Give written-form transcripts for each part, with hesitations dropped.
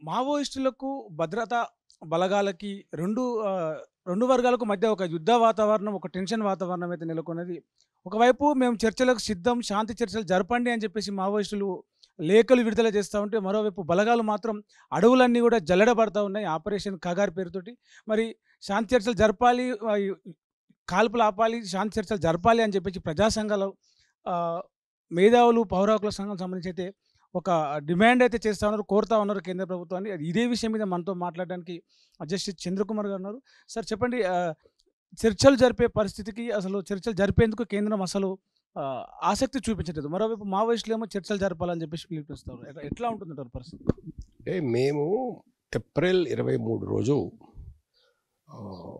మావోయిస్టులకు, భద్రతా బలగాలకి 2 వర్గాలకు మధ్య ఒక యుద్ధ వాతావరణం, ఒక టెన్షన్ వాతావరణం అయితే నెలకొన్నది. ఒకవైపు మేము చర్చలకు సిద్ధం, శాంతి చర్చలు జరపండి అని చెప్పేసి మావోయిస్టులు లేఖలు విడుదల చేస్తా ఉంటే, మరోవైపు బలగాలు మాత్రం అడవులన్నీ కూడా జల్లెడబడతా ఉన్నాయి. ఆపరేషన్ కగార్ పేరుతోటి. మరి శాంతి చర్చలు జరపాలి, కాల్పులు ఆపాలి, శాంతి చర్చలు జరపాలి అని చెప్పేసి ప్రజా సంఘాలు, ఆహ్, మేధావులు, పౌర హక్కుల సంఘం సంబంధించి అయితే ఒక డిమాండ్ అయితే చేస్తా ఉన్నారు, కోరుతా ఉన్నారు కేంద్ర ప్రభుత్వాన్ని. అది ఇదే విషయం మీద మనతో మాట్లాడడానికి జస్టిస్ చంద్రకుమార్ గారు ఉన్నారు. సార్ చెప్పండి, చర్చలు జరిపే పరిస్థితికి, అసలు చర్చలు జరిపేందుకు కేంద్రం అసలు ఆహ్, ఆసక్తి చూపించట్లేదు. మరోవైపు మావోయిస్టులేమో చర్చలు జరపాలని చెప్పేసి పిలుపునిస్తారు. ఎట్లా ఉంటుందంటారు పరిస్థితి? అంటే మేము ఏప్రిల్ 23 రోజు ఆహ్,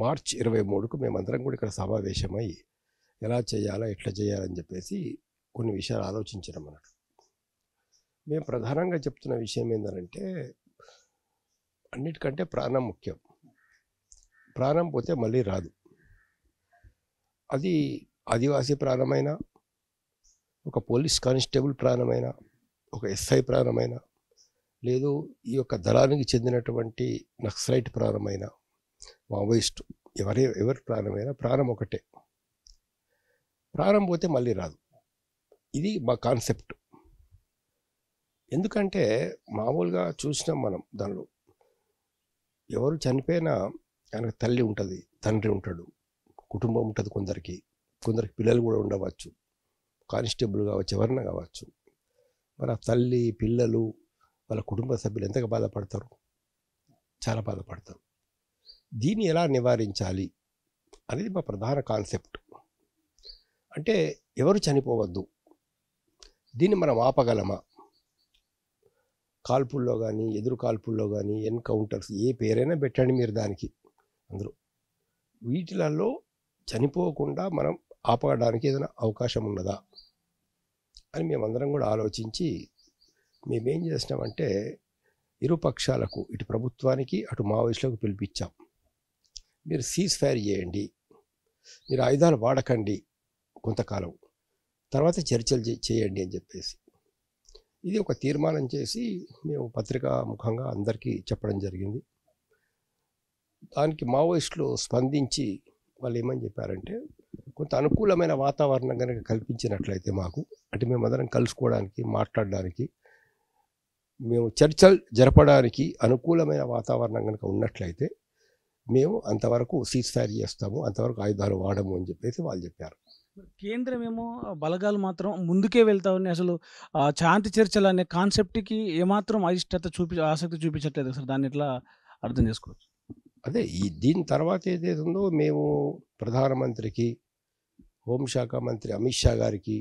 మార్చ్ 23కు మేమందరం కూడా ఇక్కడ సమావేశమై ఎలా చేయాలా, ఎట్లా చేయాలని చెప్పేసి కొన్ని విషయాలు ఆలోచించినాం అన్నట్టు. మేము ప్రధానంగా చెప్తున్న విషయం ఏంటంటే, అన్నిటికంటే ప్రాణం ముఖ్యం. ప్రాణం పోతే మళ్ళీ రాదు. అది ఆదివాసీ ప్రాణమైనా, ఒక పోలీస్ కానిస్టేబుల్ ప్రాణమైనా, ఒక ఎస్ఐ ప్రాణమైనా, లేదు ఈ యొక్క దళానికి చెందినటువంటి నక్సలైట్ ప్రాణమైనా, మావోయిస్ట్ ఎవరి ప్రాణమైనా, ప్రాణం ఒకటే. ప్రాణం పోతే మళ్ళీ రాదు. ఇది మా కాన్సెప్ట్. ఎందుకంటే మామూలుగా చూసినాం మనం, దానిలో ఎవరు చనిపోయినా ఆయనకు తల్లి ఉంటుంది, తండ్రి ఉంటాడు, కుటుంబం ఉంటుంది, కొందరికి పిల్లలు కూడా ఉండవచ్చు, కానిస్టేబుల్ కావచ్చు, ఎవరైనా కావచ్చు. మరి ఆ తల్లి, పిల్లలు, వాళ్ళ కుటుంబ సభ్యులు ఎంతగా బాధపడతారు? చాలా బాధపడతారు. దీన్ని ఎలా నివారించాలి అనేది మా ప్రధాన కాన్సెప్ట్. అంటే ఎవరు చనిపోవద్దు, దీన్ని మనం ఆపగలమా? కాల్పుల్లో కానీ, ఎదురు కాల్పుల్లో కానీ, ఎన్కౌంటర్స్, ఏ పేరైనా పెట్టండి మీరు దానికి, అందరూ వీటిలలో చనిపోకుండా మనం ఆపడానికి ఏదైనా అవకాశం ఉన్నదా అని మేమందరం కూడా ఆలోచించి మేమేం చేసినామంటే, ఇరు పక్షాలకు, ఇటు ప్రభుత్వానికి అటు మావోయిస్టులకు పిలిపించాం. మీరు సీజ్ ఫైర్ చేయండి, మీరు ఆయుధాలు వాడకండి కొంతకాలం, తర్వాత చర్చలు చేయండి అని చెప్పేసి ఇది ఒక తీర్మానం చేసి మేము పత్రికా ముఖంగా అందరికీ చెప్పడం జరిగింది. దానికి మావోయిస్టులు స్పందించి వాళ్ళు ఏమని చెప్పారంటే, కొంత అనుకూలమైన వాతావరణం కనుక కల్పించినట్లయితే మాకు, అంటే మేమందరం కలుసుకోవడానికి, మాట్లాడడానికి, మేము చర్చలు జరపడానికి అనుకూలమైన వాతావరణం కనుక ఉన్నట్లయితే మేము అంతవరకు సీజ్ ఫైర్ చేస్తాము, అంతవరకు ఆయుధాలు వాడము అని చెప్పేసి వాళ్ళు చెప్పారు. కేంద్రం ఏమో బలగాలు మాత్రం ముందుకే వెళ్తా ఉన్నాయి. అసలు శాంతి చర్చలు అనే కాన్సెప్ట్‌కి ఏమాత్రం ఆసక్తి చూపించట్లేదు. అసలు దాన్ని ఎట్లా అర్థం చేసుకోవచ్చు? అదే దీని తర్వాత ఏదైతే ఉందో, మేము ప్రధానమంత్రికి, హోంశాఖ మంత్రి అమిత్ షా గారికి,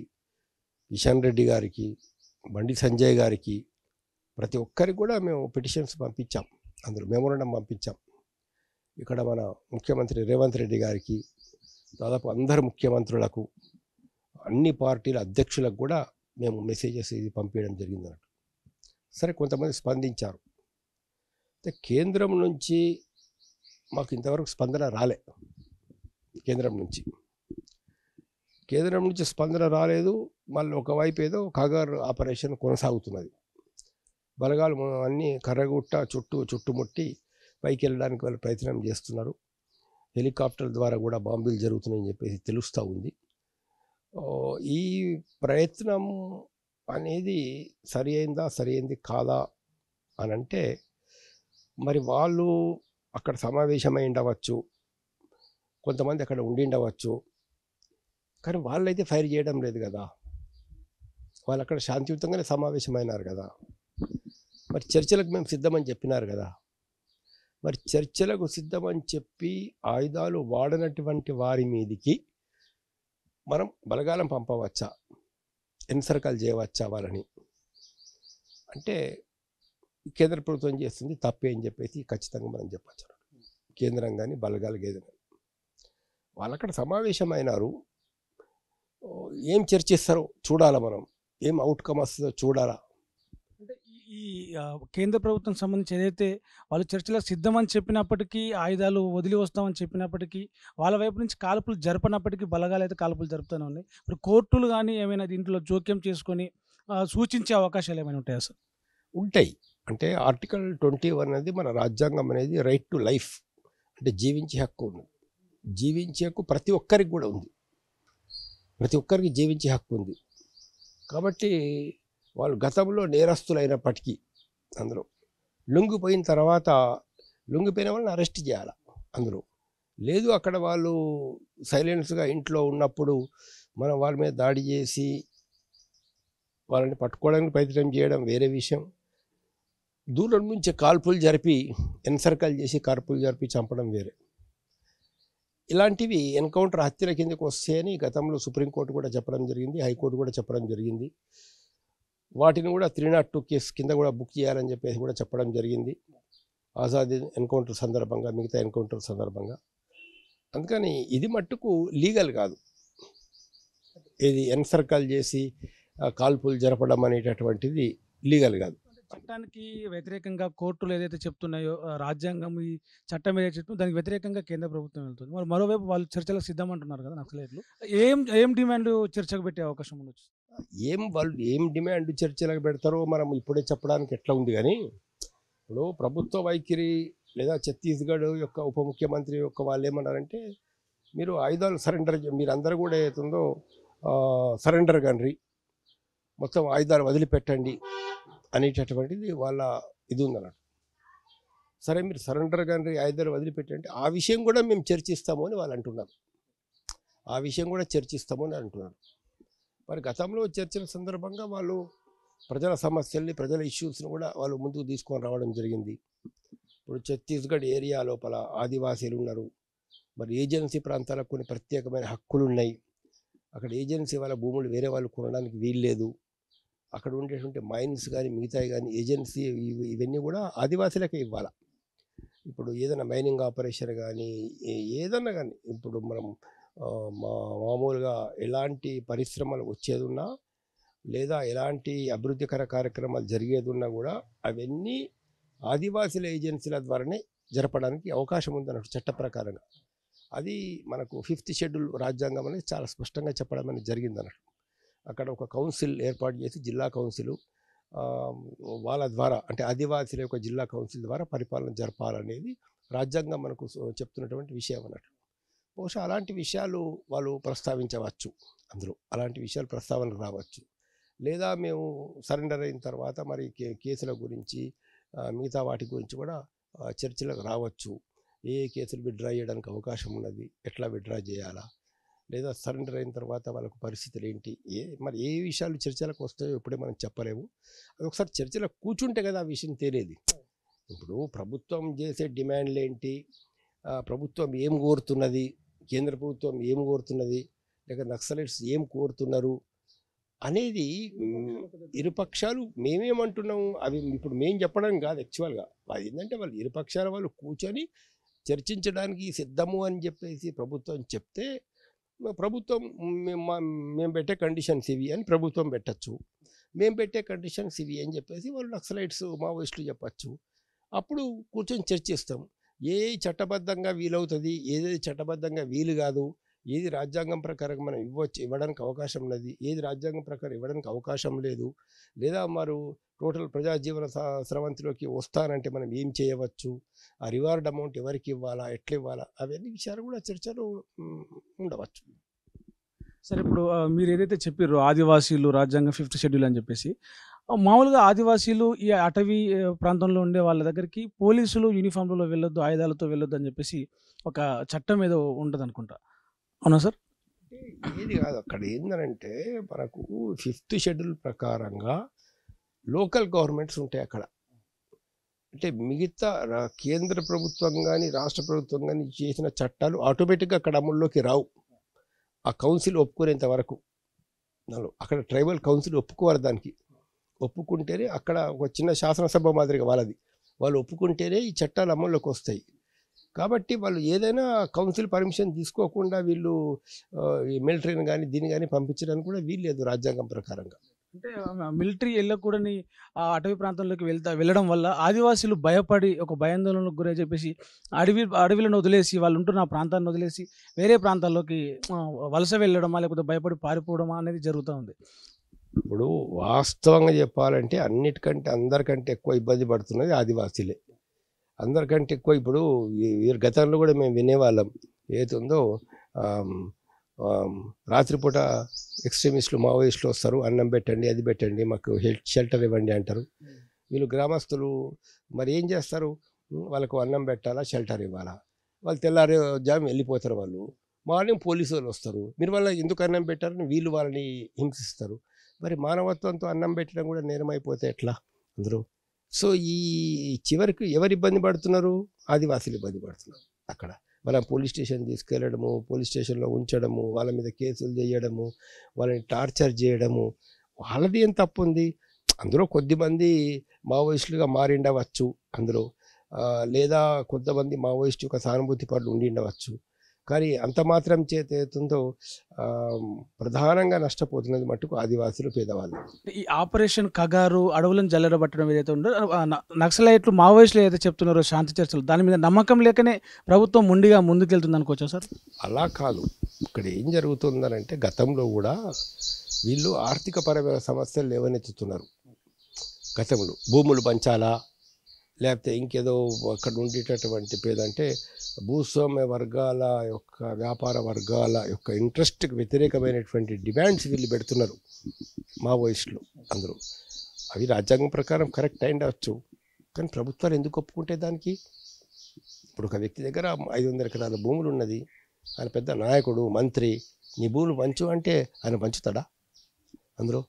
కిషన్ రెడ్డి గారికి, బండి సంజయ్ గారికి, ప్రతి ఒక్కరికి కూడా మేము పిటిషన్స్ పంపించాం, అందులో మెమోరాండం పంపించాం. ఇక్కడ మన ముఖ్యమంత్రి రేవంత్ రెడ్డి గారికి, దాదాపు అందరు ముఖ్యమంత్రులకు, అన్ని పార్టీల అధ్యక్షులకు కూడా మేము మెసేజెస్ ఇది పంపించడం జరిగింది అన్నట్టు. సరే, కొంతమంది స్పందించారు. అయితే కేంద్రం నుంచి మాకు ఇంతవరకు స్పందన రాలే. కేంద్రం నుంచి స్పందన రాలేదు. మళ్ళీ ఒకవైపు ఏదో కగార్ ఆపరేషన్ కొనసాగుతున్నది. బలగాలు అన్నీ కర్రగుట్ట చుట్టుముట్టి పైకి వెళ్ళడానికి వాళ్ళు ప్రయత్నం చేస్తున్నారు. హెలికాప్టర్ ద్వారా కూడా బాంబులు జరుగుతున్నాయని చెప్పేసి తెలుస్తూ ఉంది. ఈ ప్రయత్నం అనేది సరైంది కాదా అని అంటే, మరి వాళ్ళు అక్కడ సమావేశమై ఉండవచ్చు, కొంతమంది అక్కడ ఉండి ఉండవచ్చు, కానీ వాళ్ళైతే ఫైర్ చేయడం లేదు కదా. వాళ్ళు అక్కడ శాంతియుతంగానే సమావేశమైనారు కదా. మరి చర్చలకు మేము సిద్ధమని చెప్పినారు కదా. మరి చర్చలకు సిద్ధమని చెప్పి ఆయుధాలు వాడనటువంటి వారి మీదికి మనం బలగాలం పంపవచ్చా, ఎన్సర్కల్ చేయవచ్చా వాళ్ళని అంటే, కేంద్ర ప్రభుత్వం చేస్తుంది తప్పే అని చెప్పేసి ఖచ్చితంగా మనం చెప్పచ్చు. కేంద్రం కానీ బలగాలు ఏదైనా వాళ్ళు అక్కడ సమావేశమైనారు, ఏం చర్చిస్తారో చూడాలా, మనం ఏం అవుట్కమ్ వస్తుందో చూడాలా. అంటే ఈ కేంద్ర ప్రభుత్వం సంబంధించి ఏదైతే వాళ్ళు చర్చలకు సిద్ధమని చెప్పినప్పటికీ, ఆయుధాలు వదిలి వస్తామని చెప్పినప్పటికీ, వాళ్ళ వైపు నుంచి కాల్పులు జరపనప్పటికీ బలగాలు అయితే కాల్పులు జరుపుతూనే ఉన్నాయి. ఇప్పుడు కోర్టులు కానీ ఏమైనా దీంట్లో జోక్యం చేసుకొని సూచించే అవకాశాలు ఏమైనా ఉంటాయా సార్? ఉంటాయి. అంటే ఆర్టికల్ 21 అనేది మన రాజ్యాంగం అనేది రైట్ టు లైఫ్, అంటే జీవించే హక్కు ఉంది. జీవించే హక్కు ప్రతి ఒక్కరికి కూడా ఉంది, ప్రతి ఒక్కరికి జీవించే హక్కు ఉంది. కాబట్టి వాళ్ళు గతంలో నేరస్తులైనప్పటికీ అందులో లొంగిపోయిన తర్వాత లొంగిపోయిన వాళ్ళని అరెస్ట్ చేయాలి. అందులో లేదు అక్కడ వాళ్ళు సైలెన్స్గా ఇంట్లో ఉన్నప్పుడు మనం వాళ్ళ మీద దాడి చేసి వాళ్ళని పట్టుకోవడానికి ప్రయత్నం చేయడం వేరే విషయం. దూరం నుంచి కాల్పులు జరిపి ఎన్సర్కల్ చేసి కాల్పులు జరిపి చంపడం వేరే. ఇలాంటివి ఎన్కౌంటర్ హత్యల కిందకు వస్తాయని గతంలో సుప్రీంకోర్టు కూడా చెప్పడం జరిగింది, హైకోర్టు కూడా చెప్పడం జరిగింది. వాటిని కూడా 302 కేసు కింద కూడా బుక్ చేయాలని చెప్పేసి కూడా చెప్పడం జరిగింది ఆజాద్ ఎన్కౌంటర్ సందర్భంగా, మిగతా ఎన్కౌంటర్ సందర్భంగా. అందుకని ఇది మట్టుకు లీగల్ కాదు, ఇది ఎన్సర్కల్ చేసి కాల్పులు జరపడం అనేటటువంటిది లీగల్ కాదు. చట్టానికి వ్యతిరేకంగా కోర్టులు ఏదైతే చెప్తున్నాయో రాజ్యాంగం ఈ చట్టం ఏదైతే చెప్తుందో దానికి వ్యతిరేకంగా కేంద్ర ప్రభుత్వం వెళ్తుంది. మరి మరోవైపు వాళ్ళు చర్చలకు సిద్ధం అంటున్నారు కదా నక్సలైట్లు. ఏం డిమాండ్ చర్చకు పెట్టే అవకాశం ఉండొచ్చు? వాళ్ళు ఏం డిమాండ్ చర్చలకు పెడతారో మనం ఇప్పుడే చెప్పడానికి ఎట్లా ఉంది. కానీ ఇప్పుడు ప్రభుత్వ వైఖరి లేదా ఛత్తీస్గఢ్ యొక్క ఉప ముఖ్యమంత్రి యొక్క వాళ్ళు ఏమన్నారంటే మీరు ఆయుధాలు సరెండర్, మీరు అందరూ కూడా ఏతుందో సరెండర్ కండ్రి, మొత్తం ఆయుధాలు వదిలిపెట్టండి అనేటటువంటిది వాళ్ళ ఇది ఉందన్నట్టు. సరే మీరు సరెండర్ కండ్రి, ఆయుధాలు వదిలిపెట్టండి, ఆ విషయం కూడా మేము చర్చిస్తాము అని వాళ్ళు అంటున్నారు. ఆ విషయం కూడా చర్చిస్తాము అని అంటున్నారు. మరి గతంలో చర్చల సందర్భంగా వాళ్ళు ప్రజల సమస్యల్ని, ప్రజల ఇష్యూస్ని కూడా వాళ్ళు ముందుకు తీసుకొని రావడం జరిగింది. ఇప్పుడు ఛత్తీస్గఢ్ ఏరియా లోపల ఆదివాసీలు ఉన్నారు. మరి ఏజెన్సీ ప్రాంతాలకు కొన్ని ప్రత్యేకమైన హక్కులు ఉన్నాయి. అక్కడ ఏజెన్సీ వాళ్ళ భూములు వేరే వాళ్ళు కొనడానికి వీల్లేదు. అక్కడ ఉండేటువంటి మైన్స్ కానీ మిగతాయి కానీ ఏజెన్సీ ఇవన్నీ కూడా ఆదివాసీలకే ఇవ్వాలి. ఇప్పుడు ఏదైనా మైనింగ్ ఆపరేషన్ కానీ ఏదన్నా కానీ ఇప్పుడు మనం మామూలుగా ఎలాంటి పరిశ్రమలు వచ్చేది ఉన్నా లేదా ఎలాంటి అభివృద్ధికర కార్యక్రమాలు జరిగేది ఉన్నా కూడా అవన్నీ ఆదివాసీల ఏజెన్సీల ద్వారానే జరపడానికి అవకాశం ఉందన్నట్టు చట్ట ప్రకారంగా. అది మనకు 5th షెడ్యూల్ రాజ్యాంగం అనేది చాలా స్పష్టంగా చెప్పడం అనేది జరిగిందన్నట్టు. అక్కడ ఒక కౌన్సిల్ ఏర్పాటు చేసి జిల్లా కౌన్సిల్ వాళ్ళ ద్వారా, అంటే ఆదివాసీల యొక్క జిల్లా కౌన్సిల్ ద్వారా పరిపాలన జరపాలనేది రాజ్యాంగం మనకు చెప్తున్నటువంటి విషయం అన్నట్టు. బహుశా అలాంటి విషయాలు వాళ్ళు ప్రస్తావించవచ్చు, అందులో అలాంటి విషయాలు ప్రస్తావనకు రావచ్చు. లేదా మేము సరెండర్ అయిన తర్వాత మరి కేసుల గురించి మిగతా వాటి గురించి కూడా చర్చలకు రావచ్చు. ఏ కేసులు విత్డ్రా చేయడానికి అవకాశం ఉన్నది, ఎట్లా విత్డ్రా చేయాలా, లేదా సరెండర్ అయిన తర్వాత వాళ్ళకు పరిస్థితులు ఏంటి, మరి ఏ విషయాలు చర్చలకు వస్తాయో ఇప్పుడే మనం చెప్పలేము. అది ఒకసారి చర్చలకు కూర్చుంటే కదా ఆ విషయం తేలేది. ఇప్పుడు ప్రభుత్వం చేసే డిమాండ్లు ఏంటి, ప్రభుత్వం ఏం కోరుతున్నది, కేంద్ర ప్రభుత్వం ఏం కోరుతున్నది, లేక నక్సలైట్స్ ఏం కోరుతున్నారు అనేది ఇరుపక్షాలు మేమేమంటున్నాము అవి ఇప్పుడు మేము చెప్పడం కాదు. యాక్చువల్గా అది ఏంటంటే వాళ్ళు ఇరుపక్షాల వాళ్ళు కూర్చొని చర్చించడానికి సిద్ధము అని చెప్పేసి ప్రభుత్వం చెప్తే ప్రభుత్వం మేము పెట్టే కండిషన్స్ ఇవి అని ప్రభుత్వం పెట్టచ్చు, మేము పెట్టే కండిషన్స్ ఇవి అని చెప్పేసి వాళ్ళు నక్సలైట్స్ మావోయిస్టులు చెప్పచ్చు. అప్పుడు కూర్చొని చర్చిస్తాం. ఏది చట్టబద్ధంగా వీలవుతుంది, ఏది చట్టబద్ధంగా వీలు కాదు, ఏది రాజ్యాంగం ప్రకారం మనం ఇవ్వడానికి అవకాశం ఉన్నది, ఏది రాజ్యాంగం ప్రకారం ఇవ్వడానికి అవకాశం లేదు, లేదా మరి టోటల్ ప్రజాజీవన స్రవంతిలోకి వస్తానంటే మనం ఏం చేయవచ్చు, ఆ రివార్డ్ అమౌంట్ ఎవరికి ఇవ్వాలా, ఎట్లా ఇవ్వాలా, అవన్నీ విషయాలు కూడా చర్చలు ఉండవచ్చు. సరే, ఇప్పుడు మీరు ఏదైతే చెప్పారో ఆదివాసీలు రాజ్యాంగం 5th షెడ్యూల్ అని చెప్పేసి, మామూలుగా ఆదివాసీలు ఈ అటవీ ప్రాంతంలో ఉండే వాళ్ళ దగ్గరికి పోలీసులు యూనిఫామ్లలో వెళ్ళొద్దు, ఆయుధాలతో వెళ్ళొద్దు అని చెప్పేసి ఒక చట్టం ఏదో ఉంటుంది అనుకుంటా, అవునా సార్? ఏది కాదు, అక్కడ ఏంటంటే మనకు 5th షెడ్యూల్ ప్రకారంగా లోకల్ గవర్నమెంట్స్ ఉంటాయి అక్కడ. అంటే మిగతా కేంద్ర ప్రభుత్వం కానీ రాష్ట్ర ప్రభుత్వం కానీ చేసిన చట్టాలు ఆటోమేటిక్గా అక్కడ అమల్లోకి రావు. ఆ కౌన్సిల్ ఒప్పుకునేంత వరకు అక్కడ ట్రైబల్ కౌన్సిల్ ఒప్పుకోవాలి. దానికి ఒప్పుకుంటేనే అక్కడ ఒక చిన్న శాసనసభ మాదిరిగా వాళ్ళు ఒప్పుకుంటేనే ఈ చట్టాలు అమల్లోకి వస్తాయి. కాబట్టి వాళ్ళు ఏదైనా కౌన్సిల్ పర్మిషన్ తీసుకోకుండా వీళ్ళు ఈ మిలిటరీని కానీ దీన్ని కానీ పంపించడానికి కూడా వీల్లేదు రాజ్యాంగం ప్రకారంగా. అంటే మిలిటరీ వెళ్ళకూడని ఆ అటవీ ప్రాంతంలోకి వెళ్ళడం వల్ల ఆదివాసీలు భయపడి ఒక భయాందోళనకు గురై చెప్పేసి అడవిలను వదిలేసి వాళ్ళు ఉంటున్న ప్రాంతాన్ని వదిలేసి వేరే ప్రాంతాల్లోకి వలస వెళ్ళడమా లేకపోతే భయపడి పారిపోవడమా అనేది జరుగుతూ ఉంది. ఇప్పుడు వాస్తవంగా చెప్పాలంటే అన్నిటికంటే అందరికంటే ఎక్కువ ఇబ్బంది పడుతున్నది ఆదివాసీలే. అందరికంటే ఎక్కువ ఇప్పుడు వీరి గతంలో కూడా మేము వినేవాళ్ళం ఏతుందో రాత్రిపూట ఎక్స్ట్రీమిస్టులు మావోయిస్టులు వస్తారు, అన్నం పెట్టండి, అది పెట్టండి, మాకు షెల్టర్ ఇవ్వండి అంటారు. వీళ్ళు గ్రామస్తులు మరి ఏం చేస్తారు? వాళ్ళకు అన్నం పెట్టాలా, షెల్టర్ ఇవ్వాలా? వాళ్ళు తెల్లారే జాము వెళ్ళిపోతారు. వాళ్ళు మార్నింగ్ పోలీసు వాళ్ళు వస్తారు, మీరు వాళ్ళ ఎందుకు అన్నం పెట్టారని వీళ్ళు వాళ్ళని హింసిస్తారు. మరి మానవత్వంతో అన్నం పెట్టడం కూడా నేరమైపోతే ఎట్లా అందరూ? సో ఈ చివరికి ఎవరు ఇబ్బంది పడుతున్నారు? ఆదివాసీలు ఇబ్బంది పడుతున్నారు. అక్కడ మనం పోలీస్ స్టేషన్ తీసుకెళ్ళడము, పోలీస్ స్టేషన్లో ఉంచడము, వాళ్ళ మీద కేసులు చేయడము, వాళ్ళని టార్చర్ చేయడము, వాళ్ళది ఏం తప్పు ఉంది? అందులో కొద్దిమంది మావోయిస్టులుగా మారిండవచ్చు అందులో, లేదా కొంతమంది మావోయిస్టు యొక్క సానుభూతి పనులు ఉండిండవచ్చు. కానీ అంత మాత్రం చేత అవుతుందో ప్రధానంగా నష్టపోతున్నది మట్టుకు ఆదివాసులు, పేదవాళ్ళు. ఈ ఆపరేషన్ కగారు, అడవులను జల్లెడబట్టడం ఏదైతే ఉందో నక్సలైట్లు మావోయిస్టులు ఏదైతే చెప్తున్నారో శాంతి చర్చలు, దాని మీద నమ్మకం లేకనే ప్రభుత్వం ముందుగా ముందుకెళ్తుంది అనుకోవచ్చా సార్? అలా కాదు. ఇక్కడ ఏం జరుగుతుందనంటే గతంలో కూడా వీళ్ళు ఆర్థికపరమైన సమస్యలు లేవనెత్తుతున్నారు. గతంలో భూములు పంచాలా, లేకపోతే ఇంకేదో అక్కడ ఉండేటటువంటి పేదంటే భూస్వామ్య వర్గాల యొక్క, వ్యాపార వర్గాల యొక్క ఇంట్రెస్ట్కి వ్యతిరేకమైనటువంటి డిమాండ్స్ వీళ్ళు పెడుతున్నారు మావోయిస్టులు అందరూ. అవి రాజ్యాంగం ప్రకారం కరెక్ట్ అయిండవచ్చు, కానీ ప్రభుత్వాలు ఎందుకు ఒప్పుకుంటే దానికి? ఇప్పుడు ఒక వ్యక్తి దగ్గర 500 ఎకరాల భూములు ఉన్నది, ఆయన పెద్ద నాయకుడు, మంత్రి, నీ భూములు పంచు అంటే ఆయన పంచుతాడా? అందరూ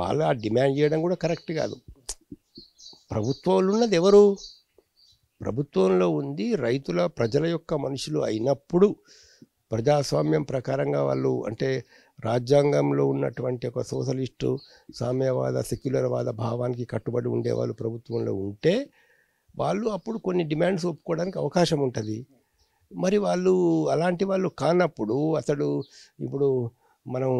వాళ్ళు ఆ డిమాండ్ చేయడం కూడా కరెక్ట్ కాదు. ప్రభుత్వంలో ఉన్నది ఎవరు? ప్రభుత్వంలో ఉంది రైతుల, ప్రజల యొక్క మనుషులు అయినప్పుడు ప్రజాస్వామ్యం ప్రకారంగా వాళ్ళు, అంటే రాజ్యాంగంలో ఉన్నటువంటి ఒక సోషలిస్టు, సామ్యవాద, సెక్యులర్వాద భావానికి కట్టుబడి ఉండేవాళ్ళు ప్రభుత్వంలో ఉంటే వాళ్ళు అప్పుడు కొన్ని డిమాండ్స్ ఒప్పుకోవడానికి అవకాశం ఉంటుంది. మరి వాళ్ళు అలాంటి వాళ్ళు కానప్పుడు అసలు ఇప్పుడు మనం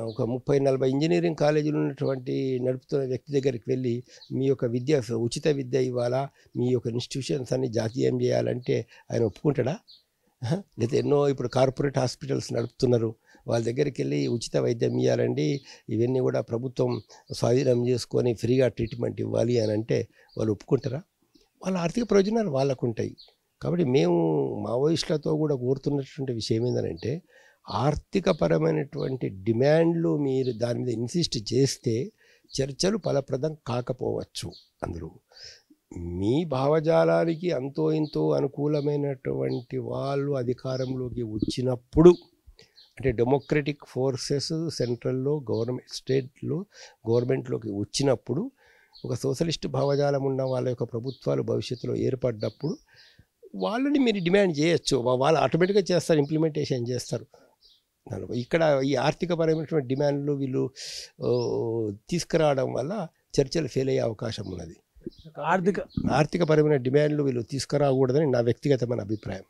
ఒక 30-40 ఇంజనీరింగ్ కాలేజీలు ఉన్నటువంటి నడుపుతున్న వ్యక్తి దగ్గరికి వెళ్ళి మీ యొక్క విద్య, ఉచిత విద్య ఇవ్వాలా, మీ యొక్క ఇన్స్టిట్యూషన్స్ అన్ని జాతీయం చేయాలంటే ఆయన ఒప్పుకుంటాడా? లేదా ఎన్నో ఇప్పుడు కార్పొరేట్ హాస్పిటల్స్ నడుపుతున్నారు, వాళ్ళ దగ్గరికి వెళ్ళి ఉచిత వైద్యం ఇవ్వాలండి, ఇవన్నీ కూడా ప్రభుత్వం స్వాధీనం చేసుకొని ఫ్రీగా ట్రీట్మెంట్ ఇవ్వాలి అని అంటే వాళ్ళు ఒప్పుకుంటారా? వాళ్ళ ఆర్థిక ప్రయోజనాలు వాళ్ళకు ఉంటాయి. కాబట్టి మేము మావోయిస్టులతో కూడా కోరుతున్నటువంటి విషయం ఏంటంటే, ఆర్థికపరమైనటువంటి డిమాండ్లు మీరు దాని మీద ఇన్సిస్ట్ చేస్తే చర్చలు ఫలప్రదం కాకపోవచ్చు. అందులో మీ భావజాలానికి అంతో ఇంతో అనుకూలమైనటువంటి వాళ్ళు అధికారంలోకి వచ్చినప్పుడు, అంటే డెమోక్రటిక్ ఫోర్సెస్ సెంట్రల్లో, స్టేట్లో గవర్నమెంట్లోకి వచ్చినప్పుడు, ఒక సోషలిస్ట్ భావజాలం ఉన్న వాళ్ళ యొక్క ప్రభుత్వాలు భవిష్యత్తులో ఏర్పడ్డప్పుడు వాళ్ళని మీరు డిమాండ్ చేయొచ్చు. వాళ్ళు ఆటోమేటిక్గా చేస్తారు, ఇంప్లిమెంటేషన్ చేస్తారు. ఇక్కడ ఈ ఆర్థికపరమైనటువంటి డిమాండ్లు వీళ్ళు తీసుకురావడం వల్ల చర్చలు ఫెయిల్ అయ్యే అవకాశం ఉన్నది. ఆర్థికపరమైన డిమాండ్లు వీళ్ళు తీసుకురాకూడదని నా వ్యక్తిగతమైన అభిప్రాయం.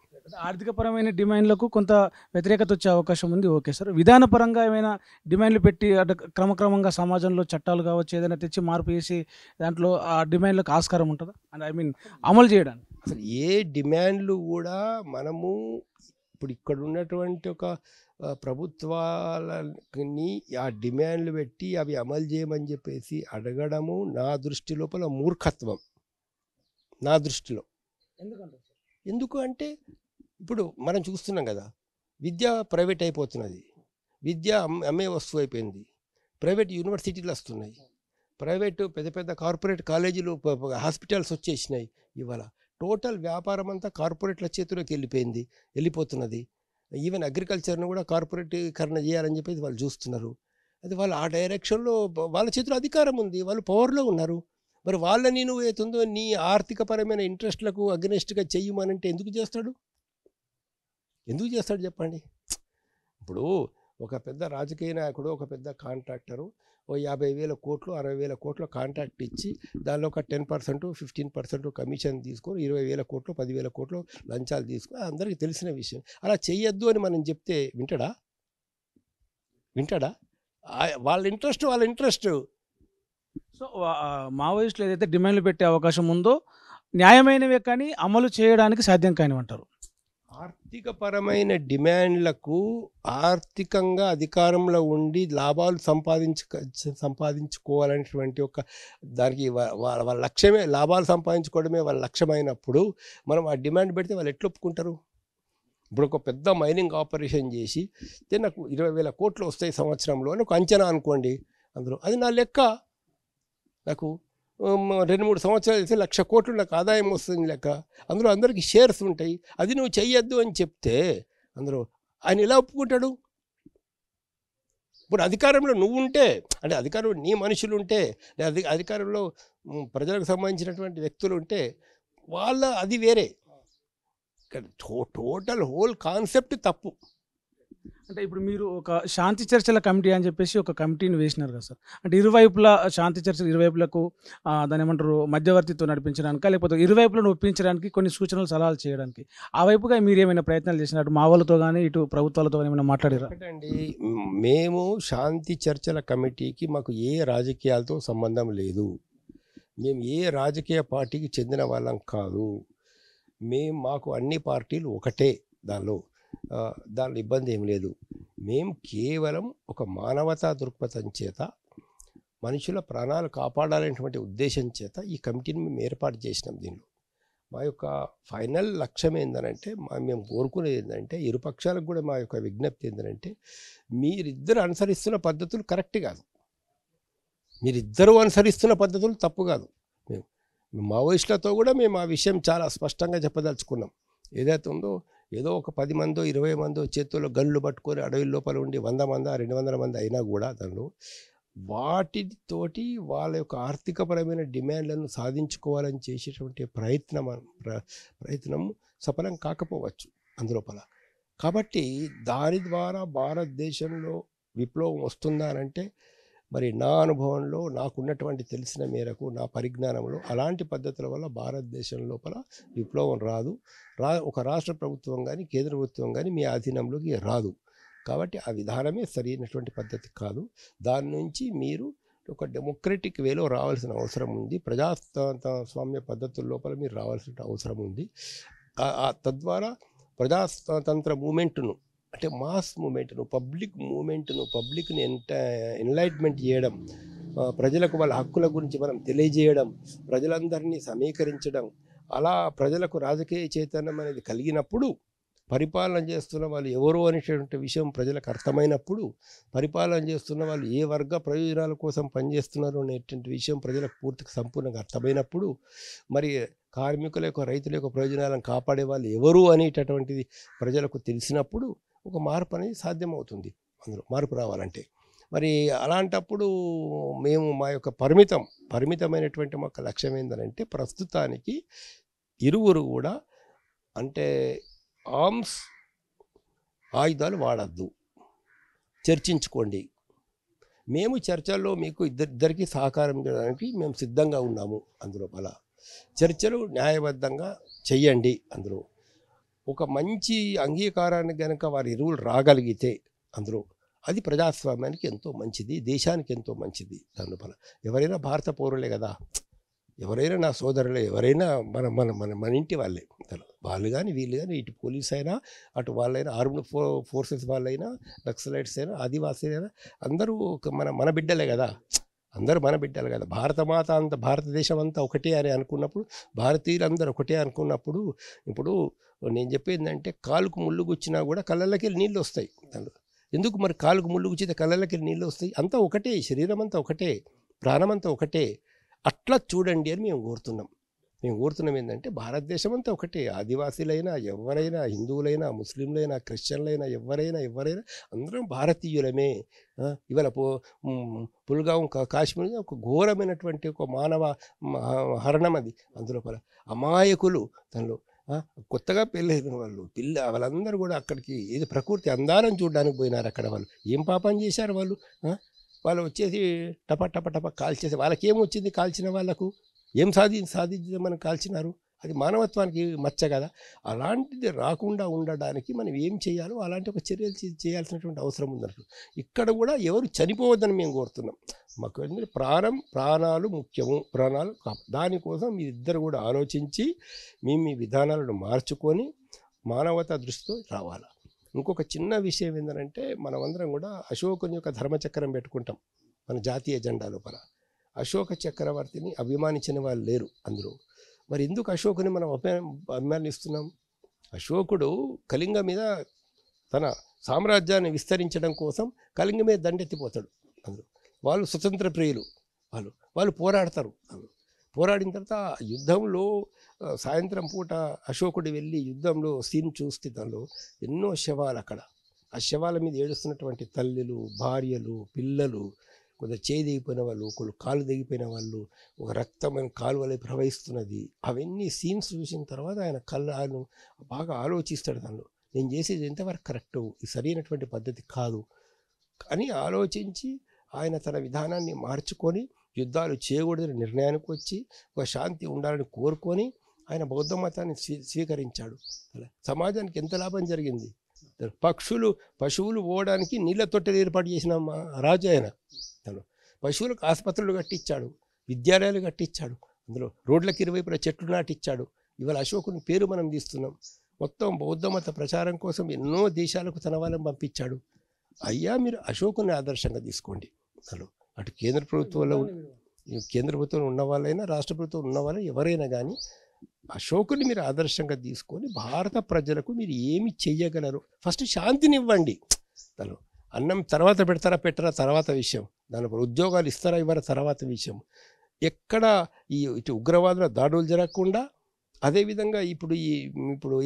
ఆర్థికపరమైన డిమాండ్లకు కొంత వ్యతిరేకత వచ్చే అవకాశం ఉంది, ఓకే సార్. విధానపరంగా ఏమైనా డిమాండ్లు పెట్టి అటు క్రమక్రమంగా సమాజంలో చట్టాలు కావచ్చు ఏదైనా తెచ్చి మార్పు చేసి దాంట్లో ఆ డిమాండ్లకు ఆస్కారం ఉంటుందా? అండ్ ఐ మీన్ అమలు చేయడానికి అసలు ఏ డిమాండ్లు కూడా మనము ఇప్పుడు ఇక్కడ ఉన్నటువంటి ఒక ప్రభుత్వాలని ఆ డిమాండ్లు పెట్టి అవి అమలు చేయమని చెప్పేసి అడగడము నా దృష్టి లోపల మూర్ఖత్వం. నా దృష్టిలో ఎందుకు అంటే ఇప్పుడు మనం చూస్తున్నాం కదా, విద్య ప్రైవేట్ అయిపోతున్నది, విద్య అమ్మే వస్తువు అయిపోయింది, ప్రైవేట్ యూనివర్సిటీలు వస్తున్నాయి, ప్రైవేటు పెద్ద పెద్ద కార్పొరేట్ కాలేజీలు, హాస్పిటల్స్ వచ్చేసినాయి. ఇవాళ టోటల్ వ్యాపారం అంతా కార్పొరేట్ల చేతిలోకి వెళ్ళిపోతున్నది. ఈవెన్ అగ్రికల్చర్ను కూడా కార్పొరేటీకరణ చేయాలని చెప్పేసి వాళ్ళు చూస్తున్నారు. అది వాళ్ళు ఆ డైరెక్షన్లో వాళ్ళ చేతిలో అధికారం ఉంది, వాళ్ళు పవర్లో ఉన్నారు. మరి వాళ్ళని నువ్వు ఏతుందో నీ ఆర్థికపరమైన ఇంట్రెస్ట్లకు అగ్నెస్ట్గా చెయ్యమనంటే ఎందుకు చేస్తాడు చెప్పండి. ఇప్పుడు ఒక పెద్ద రాజకీయ నాయకుడు, ఒక పెద్ద కాంట్రాక్టరు ఓ 50,000 కోట్లు 60,000 కోట్ల కాంట్రాక్ట్ ఇచ్చి దానిలో ఒక 10%, 15% కమిషన్ తీసుకొని 20,000 కోట్లు 10,000 కోట్లు లంచాలు తీసుకొని, అందరికీ తెలిసిన విషయం. అలా చెయ్యొద్దు అని మనం చెప్తే వింటాడా? వాళ్ళ ఇంట్రెస్ట్. సో మావోయిస్టులు ఏదైతే డిమాండ్లు పెట్టే అవకాశం ఉందో న్యాయమైనవే కానీ అమలు చేయడానికి సాధ్యం కానివంటారు. ఆర్థికపరమైన డిమాండ్లకు ఆర్థికంగా అధికారంలో ఉండి లాభాలు సంపాదించుకోవాలనేటువంటి ఒక దానికి వాళ్ళ లక్ష్యమే లాభాలు సంపాదించుకోవడమే వాళ్ళ లక్ష్యమైనప్పుడు మనం ఆ డిమాండ్ పెడితే వాళ్ళు ఎట్లా ఒప్పుకుంటారు? ఇప్పుడు ఒక పెద్ద మైనింగ్ ఆపరేషన్ చేసి నాకు 20,000 కోట్లు వస్తాయి సంవత్సరంలో అని ఒక అంచనా అనుకోండి. అందులో అది నా లెక్క. నాకు 2-3 సంవత్సరాలు చేస్తే 1,00,000 కోట్లు నాకు ఆదాయం వస్తుంది లెక్క. అందులో అందరికీ షేర్స్ ఉంటాయి. అది నువ్వు చెయ్యొద్దు అని చెప్తే అందులో ఆయన ఎలా ఒప్పుకుంటాడు? ఇప్పుడు అధికారంలో నువ్వు ఉంటే, అంటే అధికారంలో నీ మనుషులు ఉంటే, అధికారంలో ప్రజలకు సంబంధించినటువంటి వ్యక్తులు ఉంటే వాళ్ళ అది వేరే. ఇక్కడ టోటల్ హోల్ కాన్సెప్ట్ తప్పు. అంటే ఇప్పుడు మీరు ఒక శాంతి చర్చల కమిటీ అని చెప్పేసి ఒక కమిటీని వేసినారు కదా సార్. అంటే ఇరువైపులా శాంతి చర్చలు ఇరువైపులకు దాన్ని ఏమంటారు మధ్యవర్తితో నడిపించడానికి, లేకపోతే ఇరువైపులను ఒప్పించడానికి కొన్ని సూచనలు సలహాలు చేయడానికి ఆ వైపుగా మీరు ఏమైనా ప్రయత్నాలు చేసినట్టు మా వాళ్ళతో కానీ ఇటు ప్రభుత్వాలతో కానీ ఏమైనా మాట్లాడారా? ఒకటండి, మేము శాంతి చర్చల కమిటీకి మాకు ఏ రాజకీయాలతో సంబంధం లేదు. మేము ఏ రాజకీయ పార్టీకి చెందిన వాళ్ళం కాదు. మాకు అన్ని పార్టీలు ఒకటే. దానిలో ఇబ్బంది ఏం లేదు. మేము కేవలం ఒక మానవతా దృక్పథం చేత మనుషుల ప్రాణాలు కాపాడాలనేటువంటి ఉద్దేశం చేత ఈ కమిటీని మేము ఏర్పాటు చేసినాం. దీనిలో మా యొక్క ఫైనల్ లక్ష్యం ఏంటంటే, మేము కోరుకునేది ఏంటంటే, ఇరుపక్షాలకు కూడా మా యొక్క విజ్ఞప్తి ఏంటంటే, మీరిద్దరు అనుసరిస్తున్న పద్ధతులు కరెక్ట్ కాదు. మీరిద్దరూ అనుసరిస్తున్న పద్ధతులు తప్పు కాదు. మేము మావోయిస్టులతో కూడా మేము ఆ విషయం చాలా స్పష్టంగా చెప్పదలుచుకున్నాం. ఏదైతే ఉందో ఏదో ఒక 10 మందో 20 మందో చేతుల్లో గన్లు పట్టుకొని అడవి లోపల ఉండి 100 మంది 200 మంది అయినా కూడా దానిలో వాటితోటి వాళ్ళ యొక్క ఆర్థికపరమైన డిమాండ్లను సాధించుకోవాలని చేసేటువంటి ప్రయత్నం సఫలం కాకపోవచ్చు అందులోపల. కాబట్టి దాని ద్వారా భారతదేశంలో విప్లవం వస్తుందా అంటే, మరి నా అనుభవంలో నాకున్నటువంటి తెలిసిన మేరకు నా పరిజ్ఞానంలో అలాంటి పద్ధతుల వల్ల భారతదేశం లోపల విప్లవం రాదు. ఒక రాష్ట్ర ప్రభుత్వం కానీ కేంద్ర ప్రభుత్వం కానీ మీ ఆధీనంలోకి రాదు. కాబట్టి ఆ విధానమే సరైనటువంటి పద్ధతి కాదు. దాని నుంచి మీరు ఒక డెమోక్రటిక్ వేలో రావాల్సిన అవసరం ఉంది. ప్రజాస్వామ్య పద్ధతుల లోపల మీరు రావాల్సిన అవసరం ఉంది. తద్వారా ప్రజాతంత్ర మూమెంట్ను, అంటే మాస్ మూమెంట్ను, పబ్లిక్ మూమెంట్ను, పబ్లిక్ని ఎన్లైట్మెంట్ చేయడం, ప్రజలకు వాళ్ళ హక్కుల గురించి మనం తెలియజేయడం, ప్రజలందరినీ సమీకరించడం, అలా ప్రజలకు రాజకీయ చైతన్యం అనేది కలిగినప్పుడు, పరిపాలన చేస్తున్న వాళ్ళు ఎవరో అనేటువంటి విషయం ప్రజలకు అర్థమైనప్పుడు, పరిపాలన చేస్తున్న వాళ్ళు ఏ వర్గ ప్రయోజనాల కోసం పనిచేస్తున్నారు అనేటువంటి విషయం ప్రజలకు పూర్తిగా సంపూర్ణంగా అర్థమైనప్పుడు, మరి కార్మికుల యొక్క రైతుల యొక్క ప్రయోజనాలను కాపాడే వాళ్ళు ఎవరు అనేటటువంటిది ప్రజలకు తెలిసినప్పుడు ఒక మార్పు అనేది సాధ్యమవుతుంది. అందులో మార్పు రావాలంటే మరి అలాంటప్పుడు మేము మా యొక్క పరిమితమైనటువంటి మా లక్ష్యం ఏంటంటే, ప్రస్తుతానికి ఇరువురు కూడా అంటే ఆయుధాలు వాడద్దు, చర్చించుకోండి. మేము చర్చల్లో మీకు ఇద్దరికి సహకారం చేయడానికి మేము సిద్ధంగా ఉన్నాము. అందులోపల చర్చలు న్యాయబద్ధంగా చెయ్యండి. అందులో ఒక మంచి అంగీకారాన్ని కనుక వారి ఇరువులు రాగలిగితే అందులో అది ప్రజాస్వామ్యానికి ఎంతో మంచిది, దేశానికి ఎంతో మంచిది. దానిపల ఎవరైనా భారత పౌరులే కదా, ఎవరైనా నా సోదరులే, ఎవరైనా మన మన మన మన ఇంటి వాళ్ళే. వాళ్ళు కానీ వీళ్ళు కానీ, ఇటు పోలీస్ అయినా అటు వాళ్ళైనా ఆర్మ్డ్ ఫోర్సెస్ వాళ్ళైనా, నక్సలైట్స్ అయినా, ఆదివాసీలైనా అందరూ మన బిడ్డలే కదా. అందరూ మన బిడ్డలు కదా. భారతదేశం అంతా ఒకటే అని అనుకున్నప్పుడు, భారతీయులు అందరూ ఒకటే అనుకున్నప్పుడు, ఇప్పుడు నేను చెప్పేది ఏంటంటే, కాలుకు ముళ్ళు గుచ్చినా కూడా కళ్ళకి నీళ్ళు వస్తాయి. ఎందుకు మరి కాలుకు ముళ్ళు గుచ్చితే కళ్ళకి నీళ్ళు వస్తాయి? అంతా ఒకటే, శరీరం అంతా ఒకటే, ప్రాణం అంతా ఒకటే. అట్లా చూడండి అని మేము కోరుతున్నాం ఏంటంటే, భారతదేశం అంతా ఒకటే. ఆదివాసీలైనా, ఎవరైనా, హిందువులైనా, ముస్లింలైనా, క్రిస్టియన్లైనా, ఎవరైనా అందరం భారతీయులమే. ఇవాళ పుల్గాం కాశ్మీర్ ఒక ఘోరమైనటువంటి ఒక మానవ హరణం అది. అందులో అమాయకులు దానిలో కొత్తగా పెళ్ళైన వాళ్ళందరూ కూడా అక్కడికి ఏది ప్రకృతి అందాలను చూడడానికి పోయినారు. అక్కడ వాళ్ళు ఏం పాపం చేశారు? వాళ్ళు వచ్చేసి టప కాల్చేసి, వాళ్ళకి ఏమొచ్చింది? కాల్చిన వాళ్ళకు ఏం సాధించమని కాల్చినారు? అది మానవత్వానికి మచ్చ కదా. అలాంటిది రాకుండా ఉండడానికి మనం ఏం చేయాలో అలాంటి ఒక చర్యలు చేయాల్సినటువంటి అవసరం ఉందన్నట్టు. ఇక్కడ కూడా ఎవరు చనిపోవద్దని మేము కోరుతున్నాం. మాకు ఏంటంటే ప్రాణాలు ముఖ్యము, దానికోసం మీరిద్దరు కూడా ఆలోచించి మీ విధానాలను మార్చుకొని మానవతా దృష్టితో రావాలి. ఇంకొక చిన్న విషయం ఏంటంటే మనమందరం కూడా అశోకుని యొక్క ధర్మచక్రం పెట్టుకుంటాం మన జాతీయ జెండా లోపల. అశోక చక్రవర్తిని అభిమానించిన వాళ్ళు లేరు అందులో. మరి ఎందుకు అశోకుని మనం అభిమానిస్తున్నాం? అశోకుడు కళింగ మీద తన సామ్రాజ్యాన్ని విస్తరించడం కోసం కళింగ మీద దండెత్తిపోతాడు. అందులో వాళ్ళు స్వతంత్ర ప్రియులు, వాళ్ళు పోరాడతారు. పోరాడిన తర్వాత యుద్ధంలో సాయంత్రం పూట అశోకుడు వెళ్ళి యుద్ధంలో సీన్ చూస్తే దానిలో ఎన్నో శవాలు అక్కడ. ఆ శవాల మీద ఏడుస్తున్నటువంటి తల్లులు, భార్యలు, పిల్లలు, కొంత చేయి దిగిపోయిన వాళ్ళు, ఒకళ్ళు కాలు దిగిపోయిన వాళ్ళు, ఒక రక్తమైన కాలువలే ప్రవహిస్తున్నది. అవన్నీ సీన్స్ చూసిన తర్వాత ఆయన బాగా ఆలోచిస్తాడు. దానిలో నేను చేసేది ఎంతవరకు కరెక్టు, ఇది సరైనటువంటి పద్ధతి కాదు అని ఆలోచించి ఆయన తన విధానాన్ని మార్చుకొని యుద్ధాలు చేయకూడదని నిర్ణయానికి వచ్చి ఒక శాంతి ఉండాలని కోరుకొని ఆయన బౌద్ధ మతాన్ని స్వీకరించాడు. సమాజానికి ఎంత లాభం జరిగింది. పశువులు పోవడానికి నీళ్ళ తొట్టెలు ఏర్పాటు చేసిన రాజు ఆయన. పశువులకు ఆసుపత్రులు కట్టించాడు, విద్యాలయాలు కట్టించాడు, అందులో రోడ్లకి ఇరువైపుల చెట్లు నాటిచ్చాడు. ఇవాళ అశోకుని పేరు మనం తీస్తున్నాం. మొత్తం బౌద్ధ మత ప్రచారం కోసం ఎన్నో దేశాలకు తన వాళ్ళని పంపించాడు. అయ్యా మీరు అశోకుని ఆదర్శంగా తీసుకోండి. అటు కేంద్ర ప్రభుత్వంలో ఉన్న వాళ్ళైనా రాష్ట్ర ప్రభుత్వం ఉన్న వాళ్ళైనా ఎవరైనా కానీ అశోకుని మీరు ఆదర్శంగా తీసుకొని భారత ప్రజలకు మీరు ఏమి చెయ్యగలరు, ఫస్ట్ శాంతిని ఇవ్వండి. అన్నం తర్వాత పెట్టరా తర్వాత విషయం, దానిపై ఉద్యోగాలు ఇస్తారా ఇవ్వరా తర్వాత విషయం. ఎక్కడ ఇటు ఉగ్రవాదుల దాడులు జరగకుండా, అదేవిధంగా ఇప్పుడు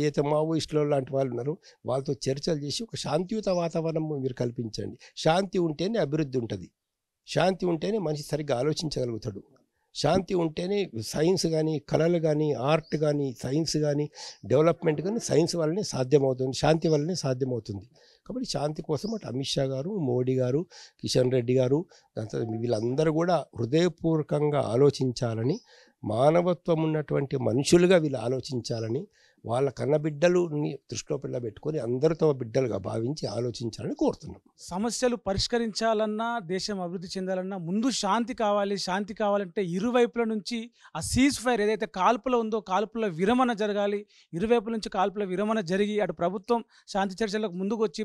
ఏదైతే మావోయిస్టులు లాంటి వాళ్ళు ఉన్నారో వాళ్ళతో చర్చలు చేసి ఒక శాంతియుత వాతావరణం మీరు కల్పించండి. శాంతి ఉంటేనే అభివృద్ధి ఉంటుంది, శాంతి ఉంటేనే మనిషి సరిగ్గా ఆలోచించగలుగుతాడు, శాంతి ఉంటేనే సైన్స్ కానీ, కళలు కానీ, ఆర్ట్ కానీ, సైన్స్ కానీ, డెవలప్మెంట్ కానీ సైన్స్ వల్లనే సాధ్యమవుతుంది, శాంతి వల్లనే సాధ్యమవుతుంది. కాబట్టి శాంతి కోసం అటు అమిత్ షా గారు, మోడీ గారు, కిషన్ రెడ్డి గారు, వీళ్ళందరూ కూడా హృదయపూర్వకంగా ఆలోచించాలని, మానవత్వం ఉన్నటువంటి మనుషులుగా వీళ్ళు ఆలోచించాలని, వాళ్ళ కన్నబిడ్డలుని దృష్టిలో పెట్టుకొని అందరూ తమ బిడ్డలుగా భావించి ఆలోచించాలని కోరుతున్నాం. సమస్యలు పరిష్కరించాలన్నా, దేశం అభివృద్ధి చెందాలన్నా ముందు శాంతి కావాలి. శాంతి కావాలంటే ఇరువైపుల నుంచి ఆ సీజ్ ఫైర్ ఏదైతే కాల్పులో ఉందో కాల్పుల విరమణ జరగాలి. ఇరువైపుల నుంచి కాల్పుల విరమణ జరిగి అటు ప్రభుత్వం శాంతి చర్చలకు ముందుకు వచ్చి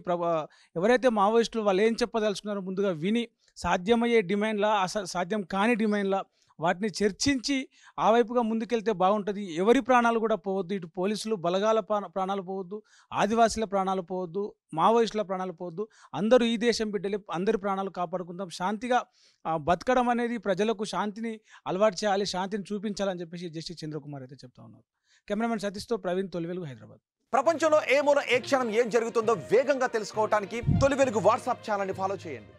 ఎవరైతే మావోయిస్టులు వాళ్ళు ఏం చెప్పదలుచుకున్నారో ముందుగా విని సాధ్యమయ్యే డిమాండ్లా, సాధ్యం కాని డిమాండ్లా వాటిని చర్చించి ఆ వైపుగా ముందుకెళ్తే బాగుంటుంది. ఎవరి ప్రాణాలు కూడా పోవద్దు, ఇటు పోలీసులు బలగాల ప్రాణాలు పోవద్దు, ఆదివాసీల ప్రాణాలు పోవద్దు, మావోయిస్టుల ప్రాణాలు పోవద్దు. అందరూ ఈ దేశం బిడ్డలే, అందరి ప్రాణాలు కాపాడుకుందాం. శాంతిగా బతకడం అనేది ప్రజలకు శాంతిని అలవాటు చేయాలి, శాంతిని చూపించాలని చెప్పేసి జస్టిస్ చంద్రకుమార్ అయితే చెప్తా ఉన్నారు. కెమెరామెన్ సతీష్తో ప్రవీణ్, తొలి వెలుగు, హైదరాబాద్. ప్రపంచంలో ఏ మూల ఏ క్షణం ఏం జరుగుతుందో వేగంగా తెలుసుకోవడానికి తొలి వెలుగు వాట్సాప్ ఛానల్ని ఫాలో చేయండి.